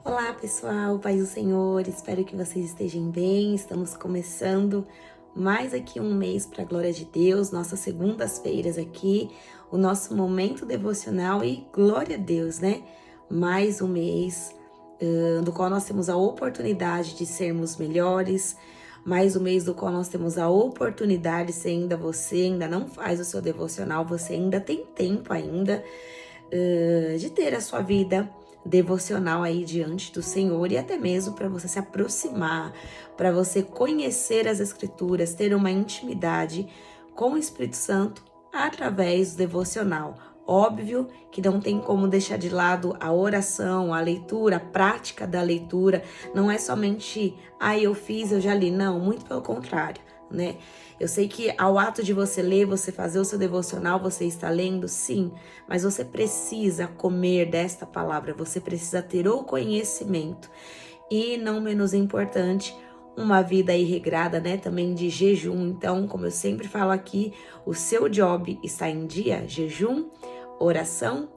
Olá pessoal, paz do Senhor, espero que vocês estejam bem. Estamos começando mais aqui um mês para a glória de Deus, nossas segundas-feiras aqui, o nosso momento devocional e glória a Deus, né? Mais um mês do qual nós temos a oportunidade de sermos melhores, mais um mês do qual nós temos a oportunidade, se ainda você ainda não faz o seu devocional, você ainda tem tempo ainda de ter a sua vida devocional aí diante do Senhor e até mesmo para você se aproximar, para você conhecer as Escrituras, ter uma intimidade com o Espírito Santo através do devocional. Óbvio que não tem como deixar de lado a oração, a leitura, a prática da leitura. Não é somente, eu fiz, eu já li. Não, muito pelo contrário, né? Eu sei que ao ato de você ler, você fazer o seu devocional, você está lendo, sim, mas você precisa comer desta palavra, você precisa ter o conhecimento. E não menos importante, uma vida aí regrada, né, também de jejum. Então, como eu sempre falo aqui, o seu job está em dia, jejum, oração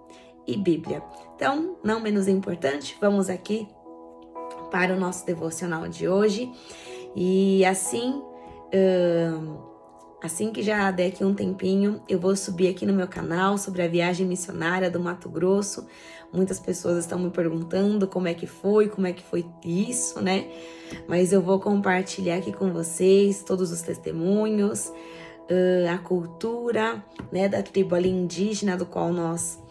e Bíblia. Então, não menos importante, vamos aqui para o nosso devocional de hoje. E assim que já der aqui um tempinho, eu vou subir aqui no meu canal sobre a viagem missionária do Mato Grosso. Muitas pessoas estão me perguntando como é que foi isso, né? Mas eu vou compartilhar aqui com vocês todos os testemunhos, a cultura, né, da tribo ali indígena do qual nós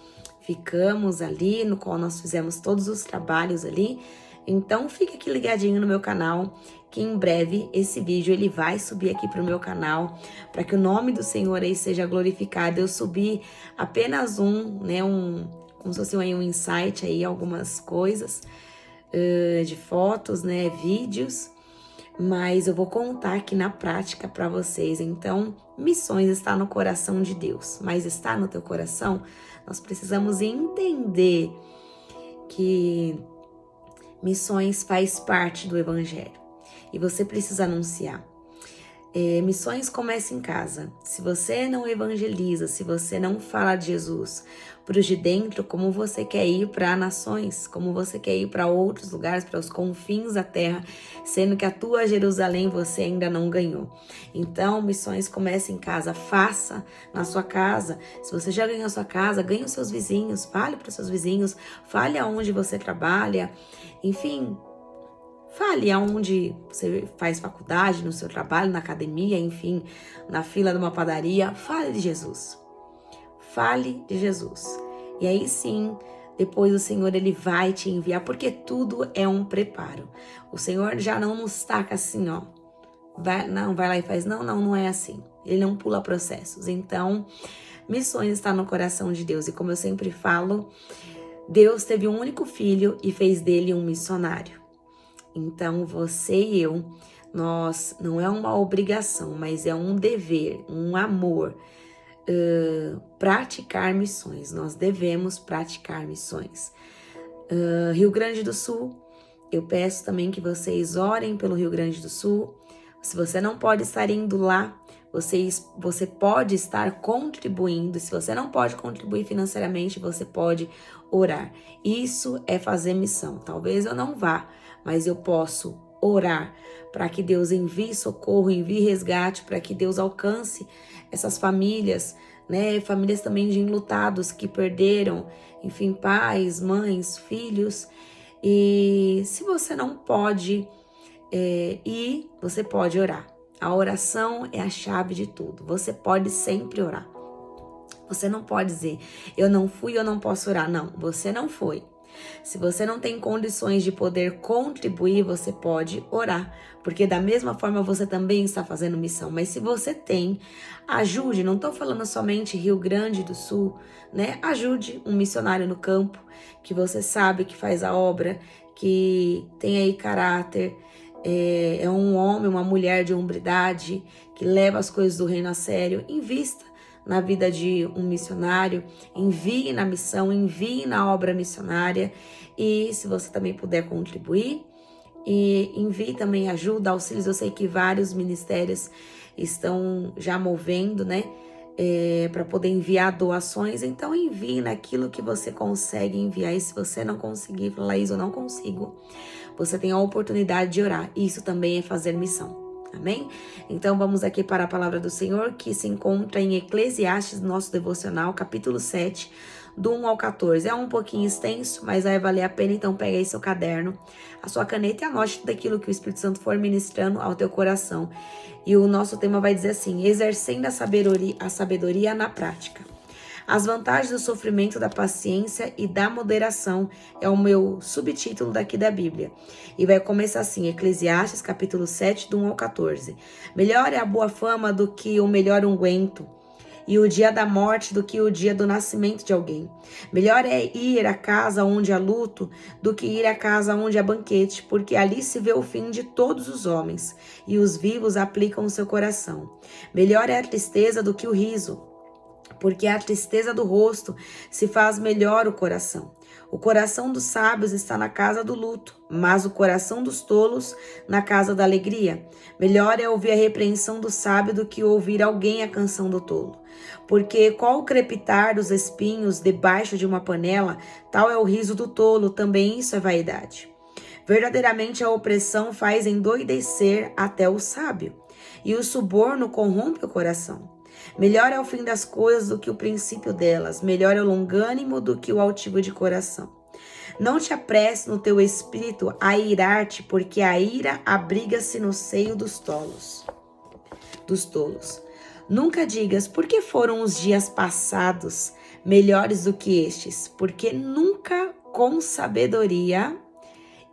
ficamos ali, no qual nós fizemos todos os trabalhos ali. Então fica aqui ligadinho no meu canal, que em breve esse vídeo ele vai subir aqui pro meu canal, para que o nome do Senhor aí seja glorificado. Eu subi apenas como se fosse um insight aí, algumas coisas de fotos, né, vídeos, mas eu vou contar aqui na prática para vocês. Então, missões está no coração de Deus, mas está no teu coração? Nós precisamos entender que missões faz parte do Evangelho e você precisa anunciar. Missões começam em casa. Se você não evangeliza, se você não fala de Jesus para os de dentro, como você quer ir para nações, como você quer ir para outros lugares, para os confins da terra, sendo que a tua Jerusalém você ainda não ganhou. Então, missões começam em casa. Faça na sua casa. Se você já ganhou a sua casa, ganhe os seus vizinhos, fale para os seus vizinhos, fale aonde você trabalha, enfim. Fale aonde você faz faculdade, no seu trabalho, na academia, enfim, na fila de uma padaria. Fale de Jesus. Fale de Jesus. E aí sim, depois o Senhor ele vai te enviar, porque tudo é um preparo. O Senhor já não nos taca assim, vai lá e faz. Não é assim. Ele não pula processos. Então, missões está no coração de Deus. E como eu sempre falo, Deus teve um único filho e fez dele um missionário. Então, você e eu, nós, não é uma obrigação, mas é um dever, um amor, praticar missões. Nós devemos praticar missões. Rio Grande do Sul, eu peço também que vocês orem pelo Rio Grande do Sul. Se você não pode estar indo lá, você pode estar contribuindo. Se você não pode contribuir financeiramente, você pode orar. Isso é fazer missão. Talvez eu não vá, mas eu posso orar para que Deus envie socorro, envie resgate, para que Deus alcance essas famílias, né? Famílias também de enlutados que perderam, enfim, pais, mães, filhos. E se você não pode ir, você pode orar. A oração é a chave de tudo. Você pode sempre orar. Você não pode dizer, eu não fui, eu não posso orar. Não, você não foi. Se você não tem condições de poder contribuir, você pode orar, porque da mesma forma você também está fazendo missão. Mas se você tem, ajude. Não estou falando somente Rio Grande do Sul, né? Ajude um missionário no campo, que você sabe que faz a obra, que tem aí caráter, é um homem, uma mulher de hombridade, que leva as coisas do reino a sério. Invista na vida de um missionário, envie na missão, envie na obra missionária. E se você também puder contribuir, e envie também ajuda, auxílios. Eu sei que vários ministérios estão já movendo, né, para poder enviar doações, então envie naquilo que você consegue enviar. E se você não conseguir, fala, Laís, eu não consigo. Você tem a oportunidade de orar. Isso também é fazer missão. Amém? Então vamos aqui para a palavra do Senhor, que se encontra em Eclesiastes, nosso devocional, capítulo 7, do 1 ao 14. É um pouquinho extenso, mas vai valer a pena, então pega aí seu caderno, a sua caneta e anote tudo aquilo que o Espírito Santo for ministrando ao teu coração. E o nosso tema vai dizer assim: exercendo a sabedoria na prática. As vantagens do sofrimento, da paciência e da moderação é o meu subtítulo daqui da Bíblia. E vai começar assim, Eclesiastes capítulo 7, do 1 ao 14. Melhor é a boa fama do que o melhor unguento, e o dia da morte do que o dia do nascimento de alguém. Melhor é ir à casa onde há luto do que ir à casa onde há banquete, porque ali se vê o fim de todos os homens, e os vivos aplicam o seu coração. Melhor é a tristeza do que o riso, porque a tristeza do rosto se faz melhor o coração. O coração dos sábios está na casa do luto, mas o coração dos tolos na casa da alegria. Melhor é ouvir a repreensão do sábio do que ouvir alguém a canção do tolo. Porque qual o crepitar dos espinhos debaixo de uma panela, tal é o riso do tolo, também isso é vaidade. Verdadeiramente a opressão faz endoidecer até o sábio, e o suborno corrompe o coração. Melhor é o fim das coisas do que o princípio delas. Melhor é o longânimo do que o altivo de coração. Não te apresse no teu espírito a irar-te, porque a ira abriga-se no seio dos tolos. Nunca digas, por que foram os dias passados melhores do que estes? Porque nunca com sabedoria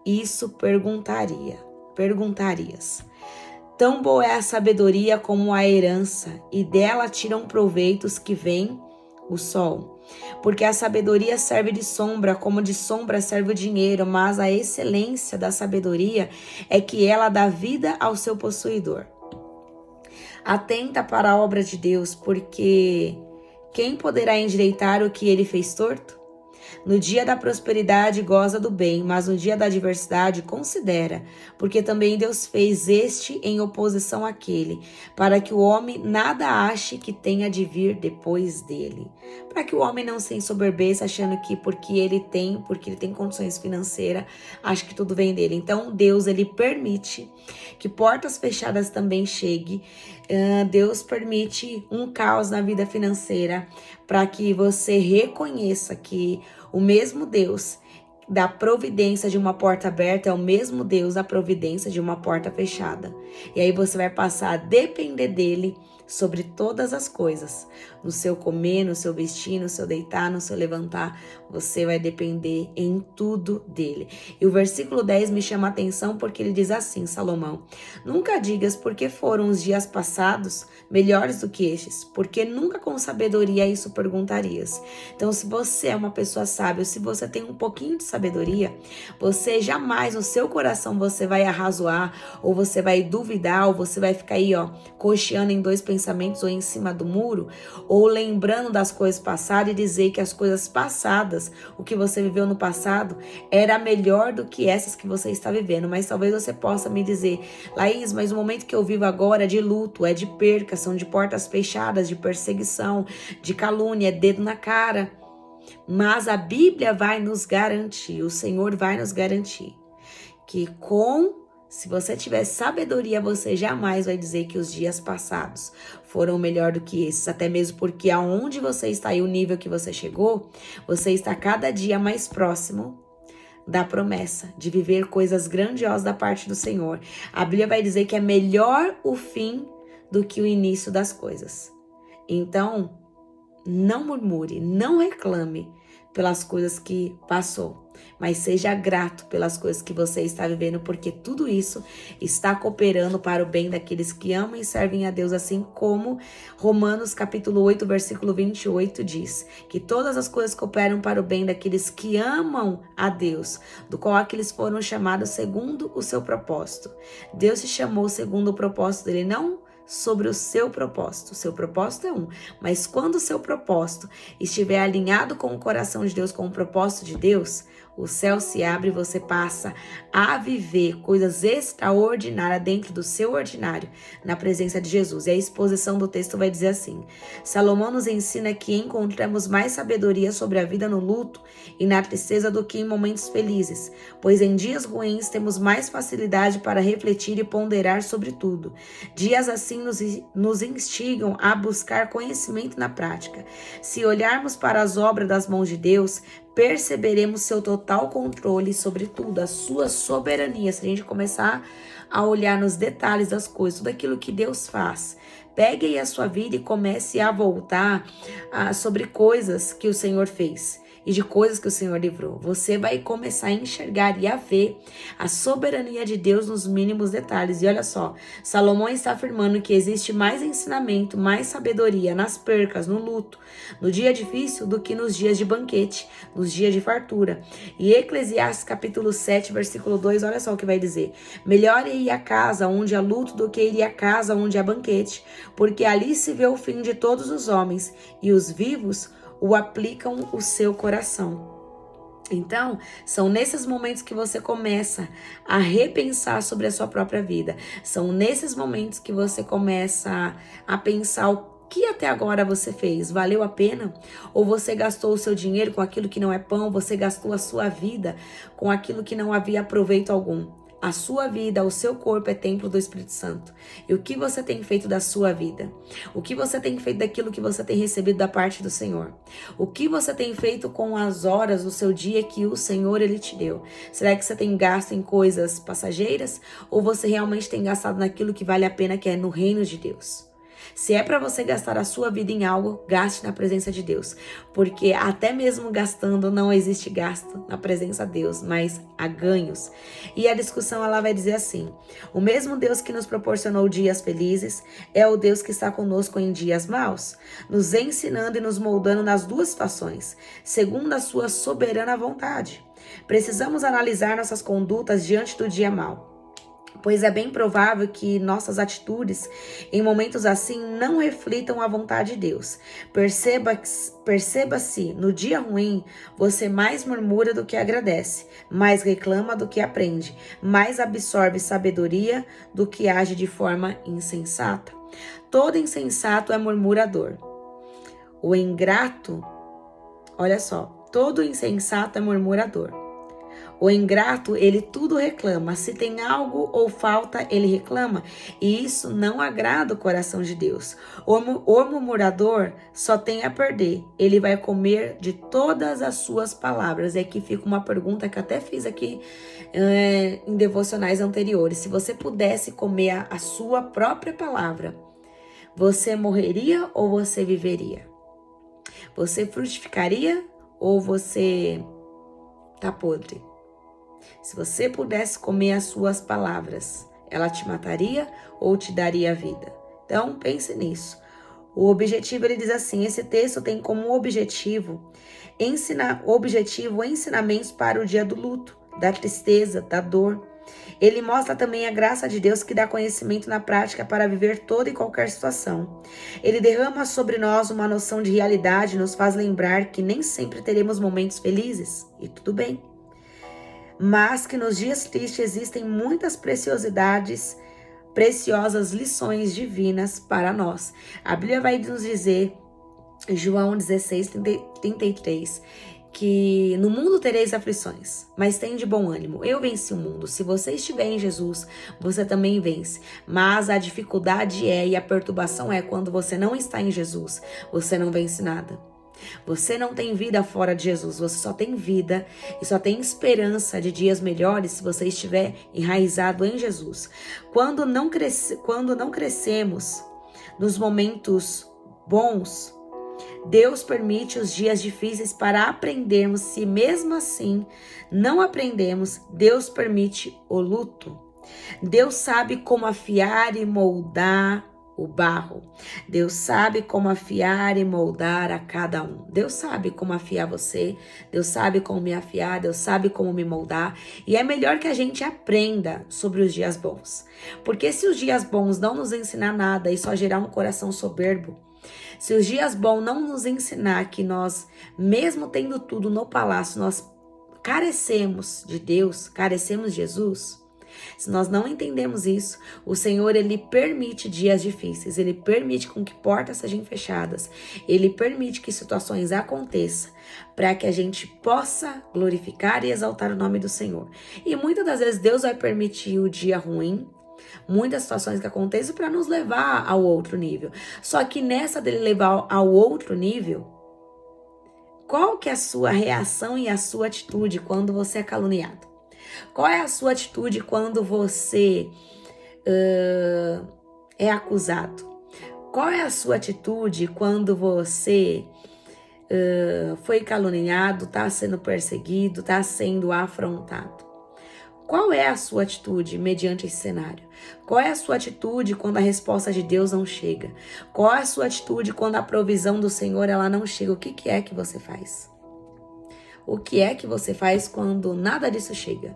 isso perguntarias. Tão boa é a sabedoria como a herança, e dela tiram proveitos que vem o sol. Porque a sabedoria serve de sombra, como de sombra serve o dinheiro, mas a excelência da sabedoria é que ela dá vida ao seu possuidor. Atenta para a obra de Deus, porque quem poderá endireitar o que ele fez torto? No dia da prosperidade goza do bem, mas no dia da adversidade considera, porque também Deus fez este em oposição àquele, para que o homem nada ache que tenha de vir depois dele. Para que o homem não se ensoberbeça achando que porque ele tem condições financeiras, acha que tudo vem dele. Então Deus, ele permite que portas fechadas também chegue. Deus permite um caos na vida financeira para que você reconheça que o mesmo Deus da providência de uma porta aberta é o mesmo Deus da providência de uma porta fechada. E aí você vai passar a depender dele sobre todas as coisas. No seu comer, no seu vestir, no seu deitar, no seu levantar, você vai depender em tudo dele. E o versículo 10 me chama a atenção porque ele diz assim, Salomão: nunca digas porque foram os dias passados melhores do que estes, porque nunca com sabedoria isso perguntarias. Então, se você é uma pessoa sábia, se você tem um pouquinho de sabedoria, você jamais no seu coração você vai arrazoar, ou você vai duvidar, ou você vai ficar aí, cocheando em dois pensamentos ou em cima do muro, ou lembrando das coisas passadas e dizer que as coisas passadas, o que você viveu no passado, era melhor do que essas que você está vivendo. Mas talvez você possa me dizer, Laís, mas o momento que eu vivo agora é de luto, é de perca, são de portas fechadas, de perseguição, de calúnia, é dedo na cara. Mas a Bíblia vai nos garantir, o Senhor vai nos garantir que se você tiver sabedoria, você jamais vai dizer que os dias passados foram melhor do que esses, até mesmo porque aonde você está e o nível que você chegou, você está cada dia mais próximo da promessa de viver coisas grandiosas da parte do Senhor. A Bíblia vai dizer que é melhor o fim do que o início das coisas. Então, não murmure, não reclame pelas coisas que passou, mas seja grato pelas coisas que você está vivendo, porque tudo isso está cooperando para o bem daqueles que amam e servem a Deus, assim como Romanos capítulo 8, versículo 28 diz, que todas as coisas cooperam para o bem daqueles que amam a Deus, do qual aqueles foram chamados segundo o seu propósito. Deus te chamou segundo o propósito dele, não sobre o seu propósito. O seu propósito é um, mas quando o seu propósito estiver alinhado com o coração de Deus, com o propósito de Deus, o céu se abre e você passa a viver coisas extraordinárias dentro do seu ordinário, na presença de Jesus. E a exposição do texto vai dizer assim: Salomão nos ensina que encontramos mais sabedoria sobre a vida no luto e na tristeza do que em momentos felizes, pois em dias ruins temos mais facilidade para refletir e ponderar sobre tudo. Dias assim nos instigam a buscar conhecimento na prática. Se olharmos para as obras das mãos de Deus, perceberemos seu total controle sobre tudo, a sua soberania. Se a gente começar a olhar nos detalhes das coisas, tudo aquilo que Deus faz, pegue aí a sua vida e comece a voltar sobre coisas que o Senhor fez e de coisas que o Senhor livrou. Você vai começar a enxergar e a ver a soberania de Deus nos mínimos detalhes. E olha só, Salomão está afirmando que existe mais ensinamento, mais sabedoria nas percas, no luto, no dia difícil do que nos dias de banquete, nos dias de fartura. E Eclesiastes capítulo 7, versículo 2, olha só o que vai dizer: melhor é ir à casa onde há luto do que ir à casa onde há banquete, porque ali se vê o fim de todos os homens, e os vivos o aplicam o seu coração. Então, são nesses momentos que você começa a repensar sobre a sua própria vida. São nesses momentos que você começa a pensar o que até agora você fez. Valeu a pena? Ou você gastou o seu dinheiro com aquilo que não é pão? Você gastou a sua vida com aquilo que não havia proveito algum? A sua vida, o seu corpo é templo do Espírito Santo. E o que você tem feito da sua vida? O que você tem feito daquilo que você tem recebido da parte do Senhor? O que você tem feito com as horas do seu dia que o Senhor Ele te deu? Será que você tem gasto em coisas passageiras? Ou você realmente tem gastado naquilo que vale a pena, que é no reino de Deus? Se é para você gastar a sua vida em algo, gaste na presença de Deus. Porque até mesmo gastando, não existe gasto na presença de Deus, mas há ganhos. E a discussão ela vai dizer assim: o mesmo Deus que nos proporcionou dias felizes é o Deus que está conosco em dias maus, nos ensinando e nos moldando nas duas situações, segundo a sua soberana vontade. Precisamos analisar nossas condutas diante do dia mau, pois é bem provável que nossas atitudes em momentos assim não reflitam a vontade de Deus. Perceba-se, no dia ruim, você mais murmura do que agradece, mais reclama do que aprende, mais absorve sabedoria do que age de forma insensata. Todo insensato é murmurador. O ingrato, olha só, todo insensato é murmurador. O ingrato, ele tudo reclama. Se tem algo ou falta, ele reclama. E isso não agrada o coração de Deus. O murmurador só tem a perder. Ele vai comer de todas as suas palavras. E aqui fica uma pergunta que eu até fiz aqui em devocionais anteriores. Se você pudesse comer a sua própria palavra, você morreria ou você viveria? Você frutificaria ou você tá podre? Se você pudesse comer as suas palavras, ela te mataria ou te daria vida? Então, pense nisso. O objetivo, ele diz assim, esse texto tem como objetivo ensinamentos para o dia do luto, da tristeza, da dor. Ele mostra também a graça de Deus que dá conhecimento na prática para viver toda e qualquer situação. Ele derrama sobre nós uma noção de realidade e nos faz lembrar que nem sempre teremos momentos felizes, e tudo bem. Mas que nos dias tristes existem muitas preciosas lições divinas para nós. A Bíblia vai nos dizer, em João 16:33, que no mundo tereis aflições, mas tem de bom ânimo. Eu venci o mundo. Se você estiver em Jesus, você também vence. Mas a dificuldade e a perturbação é quando você não está em Jesus, você não vence nada. Você não tem vida fora de Jesus, você só tem vida e só tem esperança de dias melhores se você estiver enraizado em Jesus. Quando não crescemos nos momentos bons, Deus permite os dias difíceis para aprendermos. Se mesmo assim não aprendemos, Deus permite o luto. Deus sabe como afiar e moldar o barro. Deus sabe como afiar e moldar a cada um. Deus sabe como afiar você. Deus sabe como me afiar. Deus sabe como me moldar. E é melhor que a gente aprenda sobre os dias bons. Porque se os dias bons não nos ensinar nada e só gerar um coração soberbo, se os dias bons não nos ensinar que nós, mesmo tendo tudo no palácio, nós carecemos de Deus, carecemos de Jesus, se nós não entendemos isso, o Senhor, Ele permite dias difíceis, Ele permite com que portas sejam fechadas, Ele permite que situações aconteçam para que a gente possa glorificar e exaltar o nome do Senhor. E muitas das vezes Deus vai permitir o dia ruim, muitas situações que acontecem para nos levar ao outro nível. Só que nessa dele levar ao outro nível, qual que é a sua reação e a sua atitude quando você é caluniado? Qual é a sua atitude quando você é acusado? Qual é a sua atitude quando você foi caluniado, está sendo perseguido, está sendo afrontado? Qual é a sua atitude mediante esse cenário? Qual é a sua atitude quando a resposta de Deus não chega? Qual é a sua atitude quando a provisão do Senhor ela não chega? O que é que você faz? O que é que você faz quando nada disso chega?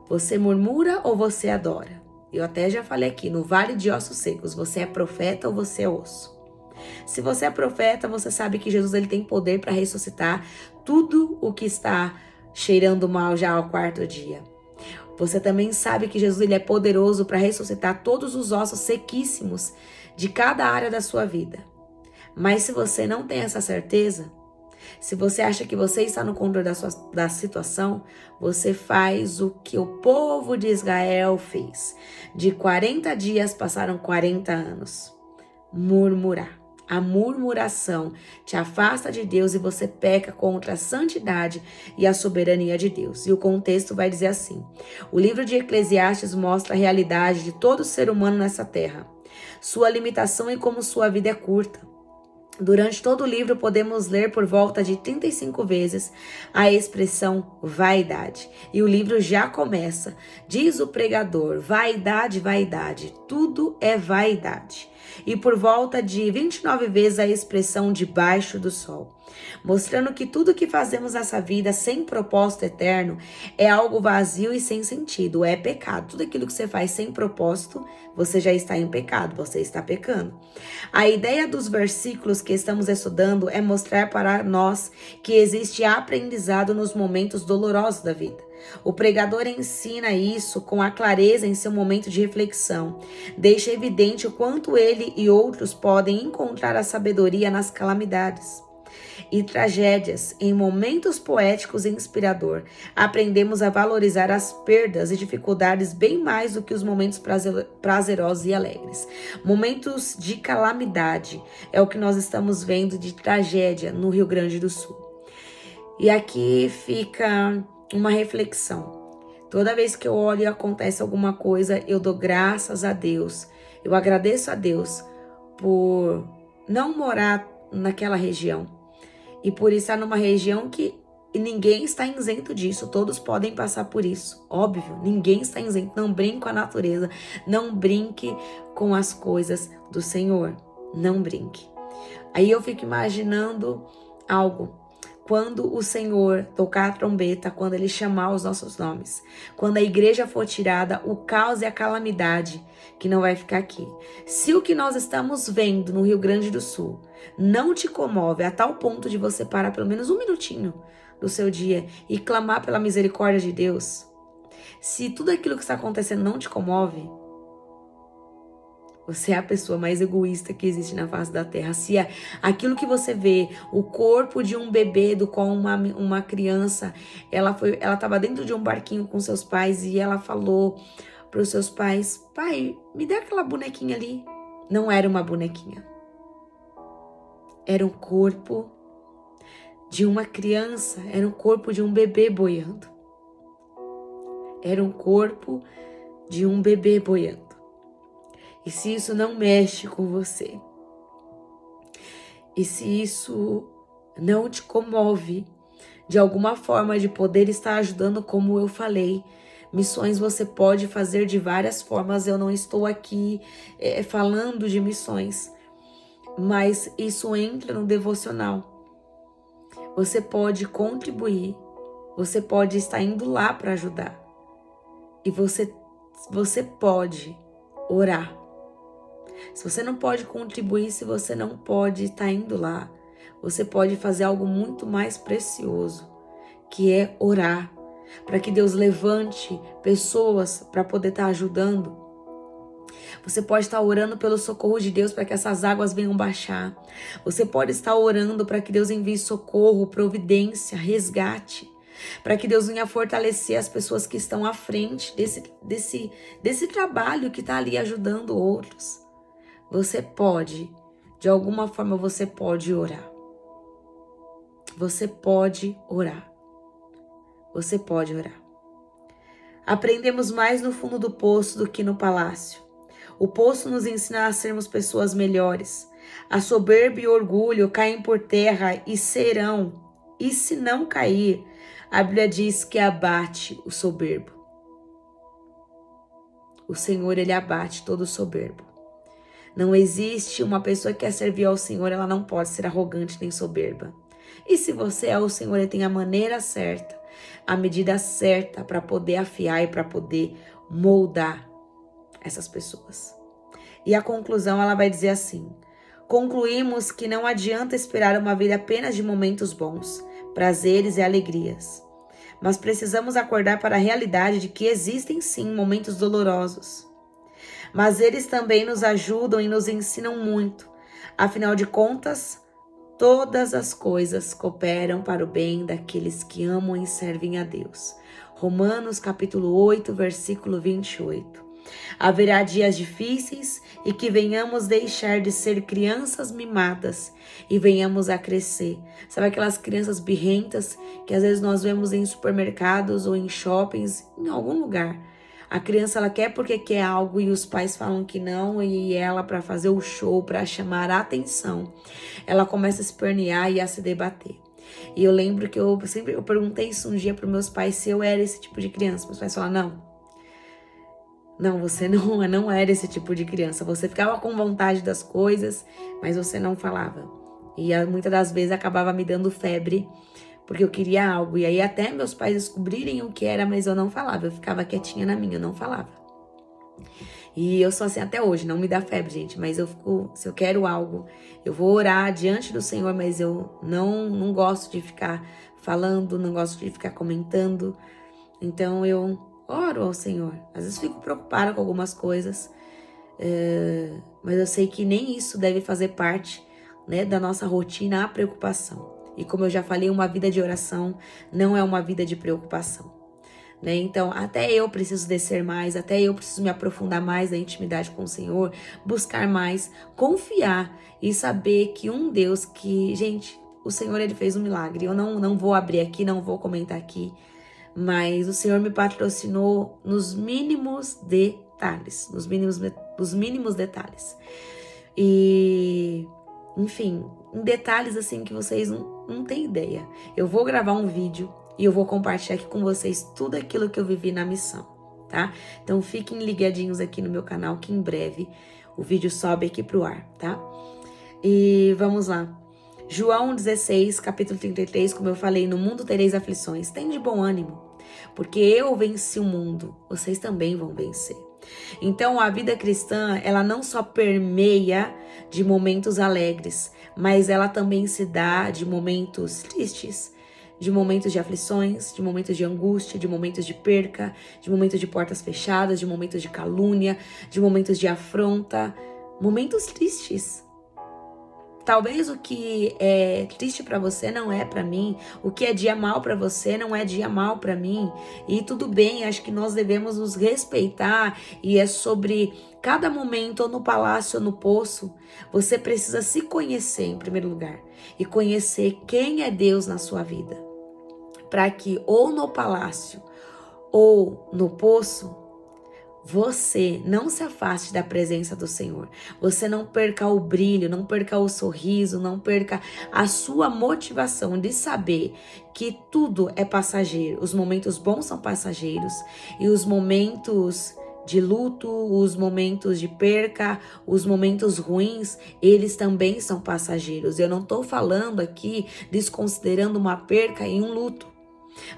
Você murmura ou você adora? Eu até já falei aqui, no vale de ossos secos, você é profeta ou você é osso? Se você é profeta, você sabe que Jesus ele tem poder para ressuscitar tudo o que está cheirando mal já ao quarto dia. Você também sabe que Jesus ele é poderoso para ressuscitar todos os ossos sequíssimos de cada área da sua vida. Mas se você não tem essa certeza, se você acha que você está no controle da situação, você faz o que o povo de Israel fez. De 40 dias passaram 40 anos. Murmurar. A murmuração te afasta de Deus e você peca contra a santidade e a soberania de Deus. E o contexto vai dizer assim: o livro de Eclesiastes mostra a realidade de todo ser humano nessa terra, sua limitação e como sua vida é curta. Durante todo o livro podemos ler por volta de 35 vezes a expressão vaidade. E o livro já começa, diz o pregador, vaidade, vaidade, tudo é vaidade. E por volta de 29 vezes a expressão debaixo do sol, mostrando que tudo que fazemos nessa vida sem propósito eterno é algo vazio e sem sentido, é pecado. Tudo aquilo que você faz sem propósito, você já está em pecado, você está pecando. A ideia dos versículos que estamos estudando é mostrar para nós que existe aprendizado nos momentos dolorosos da vida. O pregador ensina isso com a clareza em seu momento de reflexão. Deixa evidente o quanto ele e outros podem encontrar a sabedoria nas calamidades e tragédias. Em momentos poéticos e inspirador, aprendemos a valorizar as perdas e dificuldades bem mais do que os momentos prazerosos e alegres. Momentos de calamidade é o que nós estamos vendo de tragédia no Rio Grande do Sul. E aqui fica uma reflexão. Toda vez que eu olho e acontece alguma coisa, eu dou graças a Deus. Eu agradeço a Deus por não morar naquela região e por estar numa região que ninguém está isento disso. Todos podem passar por isso. Óbvio, ninguém está isento. Não brinque com a natureza. Não brinque com as coisas do Senhor. Não brinque. Aí eu fico imaginando algo. Quando o Senhor tocar a trombeta, quando Ele chamar os nossos nomes, quando a igreja for tirada, o caos e a calamidade que não vai ficar aqui. Se o que nós estamos vendo no Rio Grande do Sul não te comove a tal ponto de você parar pelo menos um minutinho do seu dia e clamar pela misericórdia de Deus, se tudo aquilo que está acontecendo não te comove, você é a pessoa mais egoísta que existe na face da terra. Se é aquilo que você vê, o corpo de um bebê do qual uma criança, ela estava dentro de um barquinho com seus pais e ela falou para os seus pais: pai, me dá aquela bonequinha ali. Não era uma bonequinha. Era um corpo de uma criança, era um corpo de um bebê boiando. Era um corpo de um bebê boiando. E se isso não mexe com você, e se isso não te comove de alguma forma de poder estar ajudando, como eu falei, missões você pode fazer de várias formas. Eu não estou aqui falando de missões, mas isso entra no devocional. Você pode contribuir, você pode estar indo lá para ajudar. E você pode orar. Se você não pode contribuir, se você não pode estar indo lá, você pode fazer algo muito mais precioso, que é orar, para que Deus levante pessoas para poder estar ajudando. Você pode estar orando pelo socorro de Deus para que essas águas venham baixar. Você pode estar orando para que Deus envie socorro, providência, resgate, para que Deus venha fortalecer as pessoas que estão à frente desse trabalho que está ali ajudando outros. Você pode, de alguma forma você pode orar. Você pode orar. Você pode orar. Aprendemos mais no fundo do poço do que no palácio. O poço nos ensina a sermos pessoas melhores. A soberba e o orgulho caem por terra e serão. E se não cair, a Bíblia diz que abate o soberbo. O Senhor, Ele abate todo o soberbo. Não existe uma pessoa que quer servir ao Senhor, ela não pode ser arrogante nem soberba. E se você é o Senhor, Ele tem a maneira certa, a medida certa para poder afiar e para poder moldar essas pessoas. E a conclusão, ela vai dizer assim: concluímos que não adianta esperar uma vida apenas de momentos bons, prazeres e alegrias, mas precisamos acordar para a realidade de que existem sim momentos dolorosos, mas eles também nos ajudam e nos ensinam muito. Afinal de contas, todas as coisas cooperam para o bem daqueles que amam e servem a Deus. Romanos capítulo 8, versículo 28. Haverá dias difíceis e que venhamos deixar de ser crianças mimadas e venhamos a crescer. Sabe aquelas crianças birrentas que às vezes nós vemos em supermercados ou em shoppings, em algum lugar? A criança, ela quer porque quer algo e os pais falam que não, e ela, para fazer o show, para chamar a atenção, ela começa a espernear e a se debater. E eu lembro que eu perguntei isso um dia para meus pais se eu era esse tipo de criança. Meus pais falaram: não, você não era esse tipo de criança. Você ficava com vontade das coisas, mas você não falava. E muitas das vezes acabava me dando febre, porque eu queria algo. E aí até meus pais descobrirem o que era, mas eu não falava. Eu ficava quietinha na minha, eu não falava. E eu sou assim até hoje, não me dá febre, gente. Mas se eu quero algo, eu vou orar diante do Senhor, mas eu não gosto de ficar falando, não gosto de ficar comentando. Então eu oro ao Senhor. Às vezes fico preocupada com algumas coisas, mas eu sei que nem isso deve fazer parte, né, da nossa rotina, a preocupação. E como eu já falei, uma vida de oração não é uma vida de preocupação, né? Então, até eu preciso descer mais, até eu preciso me aprofundar mais na intimidade com o Senhor, buscar mais, confiar e saber que um Deus que, gente, o Senhor, Ele fez um milagre. Eu não vou abrir aqui, não vou comentar aqui, mas o Senhor me patrocinou nos mínimos detalhes, nos mínimos detalhes. E, enfim, em detalhes assim que vocês não têm ideia. Eu vou gravar um vídeo e eu vou compartilhar aqui com vocês tudo aquilo que eu vivi na missão, tá? Então fiquem ligadinhos aqui no meu canal que em breve o vídeo sobe aqui pro ar, tá? E vamos lá. João 16, capítulo 33, como eu falei, no mundo tereis aflições, tem de bom ânimo, porque eu venci o mundo, vocês também vão vencer. Então a vida cristã, ela não só permeia de momentos alegres, mas ela também se dá de momentos tristes, de momentos de aflições, de momentos de angústia, de momentos de perca, de momentos de portas fechadas, de momentos de calúnia, de momentos de afronta, momentos tristes. Talvez o que é triste para você não é para mim, o que é dia mal para você não é dia mal para mim. E tudo bem, acho que nós devemos nos respeitar e é sobre cada momento, ou no palácio ou no poço, você precisa se conhecer em primeiro lugar e conhecer quem é Deus na sua vida, para que ou no palácio ou no poço, você não se afaste da presença do Senhor. Você não perca o brilho, não perca o sorriso, não perca a sua motivação de saber que tudo é passageiro. Os momentos bons são passageiros e os momentos de luto, os momentos de perca, os momentos ruins, eles também são passageiros. Eu não estou falando aqui desconsiderando uma perca e um luto.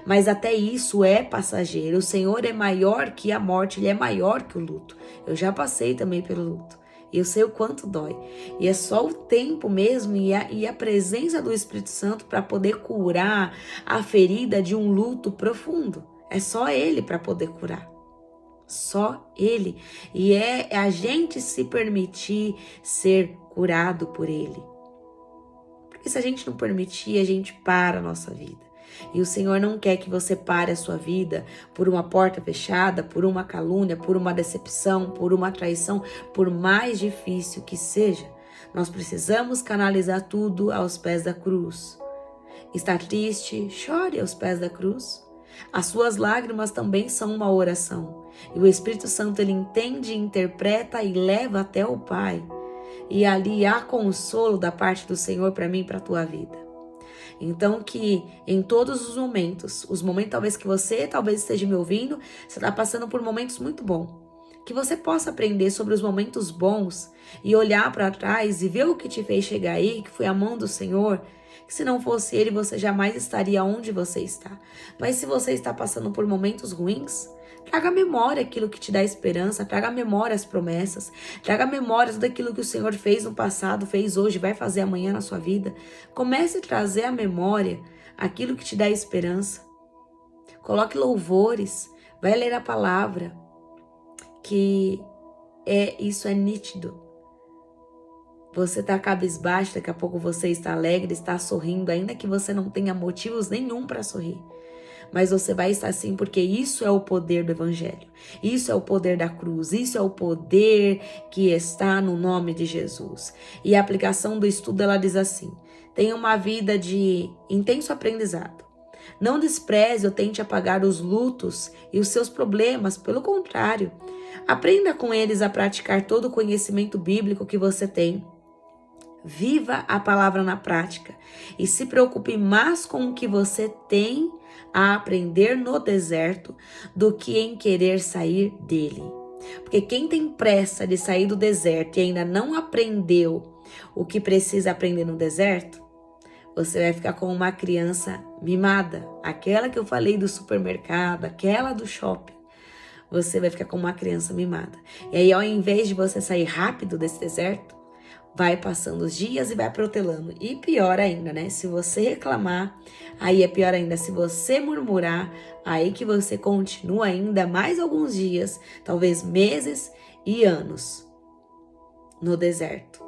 Mas até isso é passageiro. O Senhor é maior que a morte, Ele é maior que o luto. Eu já passei também pelo luto. E eu sei o quanto dói. E é só o tempo mesmo e a presença do Espírito Santo para poder curar a ferida de um luto profundo. É só Ele para poder curar. Só Ele. E é a gente se permitir ser curado por Ele. Porque se a gente não permitir, a gente para a nossa vida. E o Senhor não quer que você pare a sua vida por uma porta fechada, por uma calúnia, por uma decepção, por uma traição, por mais difícil que seja. Nós precisamos canalizar tudo aos pés da cruz. Está triste? Chore aos pés da cruz. As suas lágrimas também são uma oração. E o Espírito Santo, ele entende, interpreta e leva até o Pai. E ali há consolo da parte do Senhor para mim e para a tua vida. Então que em todos os momentos talvez que você talvez esteja me ouvindo, você está passando por momentos muito bons. Que você possa aprender sobre os momentos bons e olhar para trás e ver o que te fez chegar aí, que foi a mão do Senhor, que se não fosse Ele, você jamais estaria onde você está. Mas se você está passando por momentos ruins, traga à memória aquilo que te dá esperança, traga à memória as promessas, traga à memória tudo aquilo que o Senhor fez no passado, fez hoje, vai fazer amanhã na sua vida. Comece a trazer à memória aquilo que te dá esperança. Coloque louvores, vai ler a palavra, que isso é nítido. Você está cabisbaixo, daqui a pouco você está alegre, está sorrindo, ainda que você não tenha motivos nenhum para sorrir. Mas você vai estar assim porque isso é o poder do Evangelho. Isso é o poder da cruz. Isso é o poder que está no nome de Jesus. E a aplicação do estudo, ela diz assim: tenha uma vida de intenso aprendizado. Não despreze ou tente apagar os lutos e os seus problemas. Pelo contrário, aprenda com eles a praticar todo o conhecimento bíblico que você tem. Viva a palavra na prática e se preocupe mais com o que você tem a aprender no deserto do que em querer sair dele. Porque quem tem pressa de sair do deserto e ainda não aprendeu o que precisa aprender no deserto, você vai ficar como uma criança mimada. Aquela que eu falei do supermercado, aquela do shopping. Você vai ficar como uma criança mimada. E aí, ao invés de você sair rápido desse deserto, vai passando os dias e vai protelando. E pior ainda, né? Se você reclamar, aí é pior ainda. Se você murmurar, aí que você continua ainda mais alguns dias, talvez meses e anos no deserto,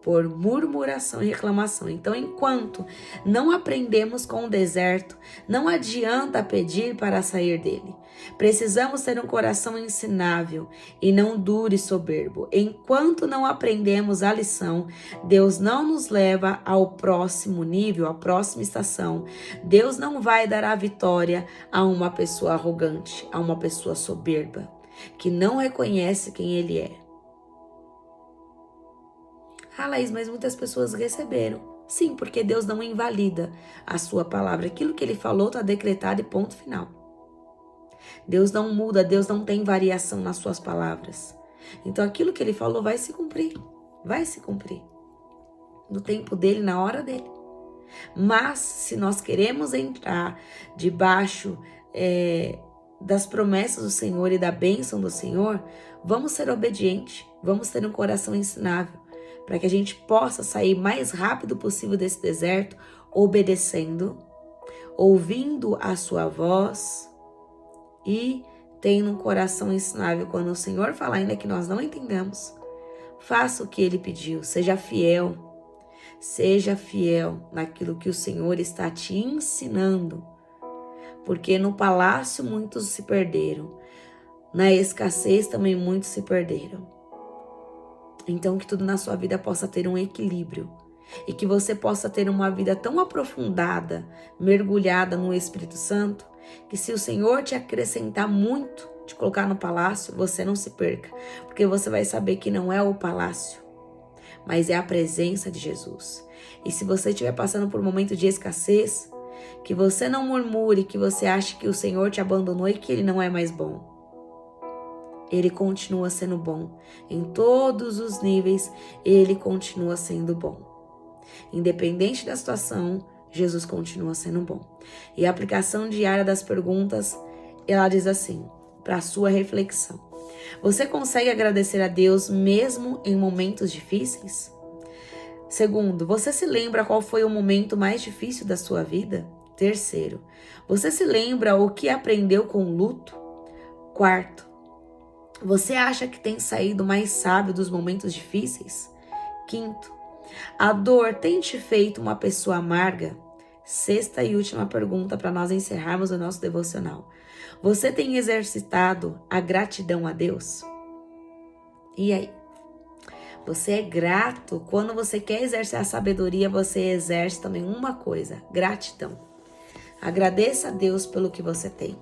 por murmuração e reclamação. Então, enquanto não aprendemos com o deserto, não adianta pedir para sair dele. Precisamos ter um coração ensinável e não duro e soberbo. Enquanto não aprendemos a lição, Deus não nos leva ao próximo nível, à próxima estação. Deus não vai dar a vitória a uma pessoa arrogante, a uma pessoa soberba, que não reconhece quem Ele é. Ah, Laís, mas muitas pessoas receberam. Sim, porque Deus não invalida a sua palavra. Aquilo que Ele falou está decretado e ponto final. Deus não muda, Deus não tem variação nas suas palavras. Então aquilo que Ele falou vai se cumprir. Vai se cumprir. No tempo dele, na hora dele. Mas se nós queremos entrar debaixo das promessas do Senhor e da bênção do Senhor, vamos ser obedientes. Vamos ter um coração ensinável, para que a gente possa sair mais rápido possível desse deserto, obedecendo, ouvindo a sua voz e tendo um coração ensinável. Quando o Senhor falar, ainda que nós não entendamos, faça o que Ele pediu, seja fiel naquilo que o Senhor está te ensinando, porque no palácio muitos se perderam, na escassez também muitos se perderam. Então, que tudo na sua vida possa ter um equilíbrio e que você possa ter uma vida tão aprofundada, mergulhada no Espírito Santo, que se o Senhor te acrescentar muito, te colocar no palácio, você não se perca, porque você vai saber que não é o palácio, mas é a presença de Jesus. E se você estiver passando por um momento de escassez, que você não murmure, que você ache que o Senhor te abandonou e que Ele não é mais bom. Ele continua sendo bom. Em todos os níveis, Ele continua sendo bom. Independente da situação, Jesus continua sendo bom. E a aplicação diária das perguntas, ela diz assim, para a sua reflexão. Você consegue agradecer a Deus mesmo em momentos difíceis? Segundo, você se lembra qual foi o momento mais difícil da sua vida? Terceiro, você se lembra o que aprendeu com o luto? Quarto, você acha que tem saído mais sábio dos momentos difíceis? Quinto, a dor tem te feito uma pessoa amarga? Sexta e última pergunta para nós encerrarmos o nosso devocional. Você tem exercitado a gratidão a Deus? E aí? Você é grato? Quando você quer exercer a sabedoria, você exerce também uma coisa: gratidão. Agradeça a Deus pelo que você tem.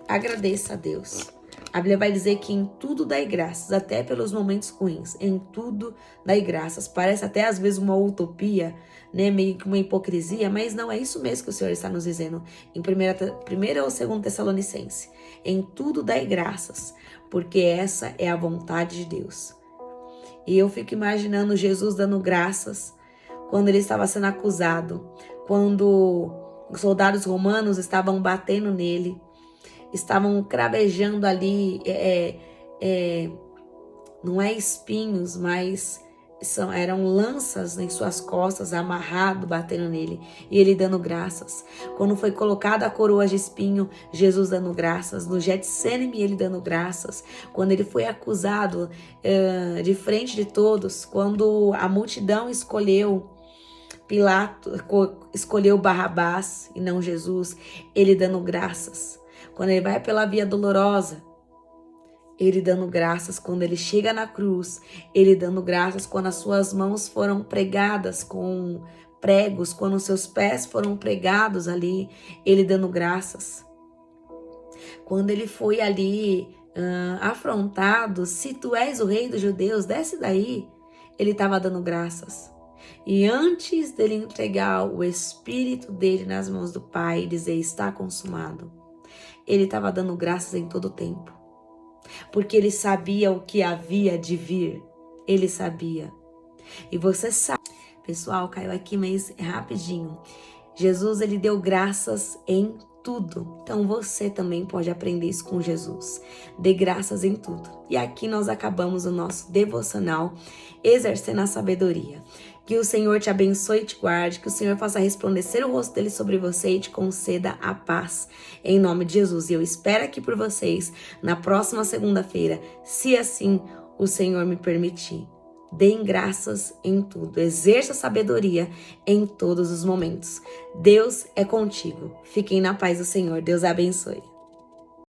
Agradeça a Deus. A Bíblia vai dizer que em tudo dai graças, até pelos momentos ruins. Em tudo dai graças. Parece até às vezes uma utopia, né? Meio que uma hipocrisia, mas não é isso mesmo que o Senhor está nos dizendo em 1 ou 2 Tessalonicenses. Em tudo dai graças, porque essa é a vontade de Deus. E eu fico imaginando Jesus dando graças quando ele estava sendo acusado, quando os soldados romanos estavam batendo nele, estavam cravejando ali, não é espinhos, mas eram lanças em suas costas, amarrado, batendo nele, e ele dando graças. Quando foi colocada a coroa de espinho, Jesus dando graças. No Getsênime, ele dando graças. Quando ele foi acusado de frente de todos, quando a multidão escolheu Pilato, escolheu Barrabás e não Jesus, ele dando graças. Quando ele vai pela via dolorosa, ele dando graças. Quando ele chega na cruz, ele dando graças. Quando as suas mãos foram pregadas com pregos, quando os seus pés foram pregados ali, ele dando graças. Quando ele foi ali afrontado: se tu és o rei dos judeus, desce daí, ele estava dando graças. E antes dele entregar o espírito dele nas mãos do Pai e dizer: está consumado, ele estava dando graças em todo o tempo. Porque ele sabia o que havia de vir. Ele sabia. E você sabe. Pessoal, caiu aqui, mas é rapidinho. Jesus, ele deu graças em tudo. Então você também pode aprender isso com Jesus. Dê graças em tudo. E aqui nós acabamos o nosso devocional exercendo a sabedoria. Que o Senhor te abençoe e te guarde, que o Senhor faça resplandecer o rosto dele sobre você e te conceda a paz, em nome de Jesus. E eu espero aqui por vocês na próxima segunda-feira, se assim o Senhor me permitir. Deem graças em tudo, exerça a sabedoria em todos os momentos. Deus é contigo. Fiquem na paz do Senhor. Deus abençoe.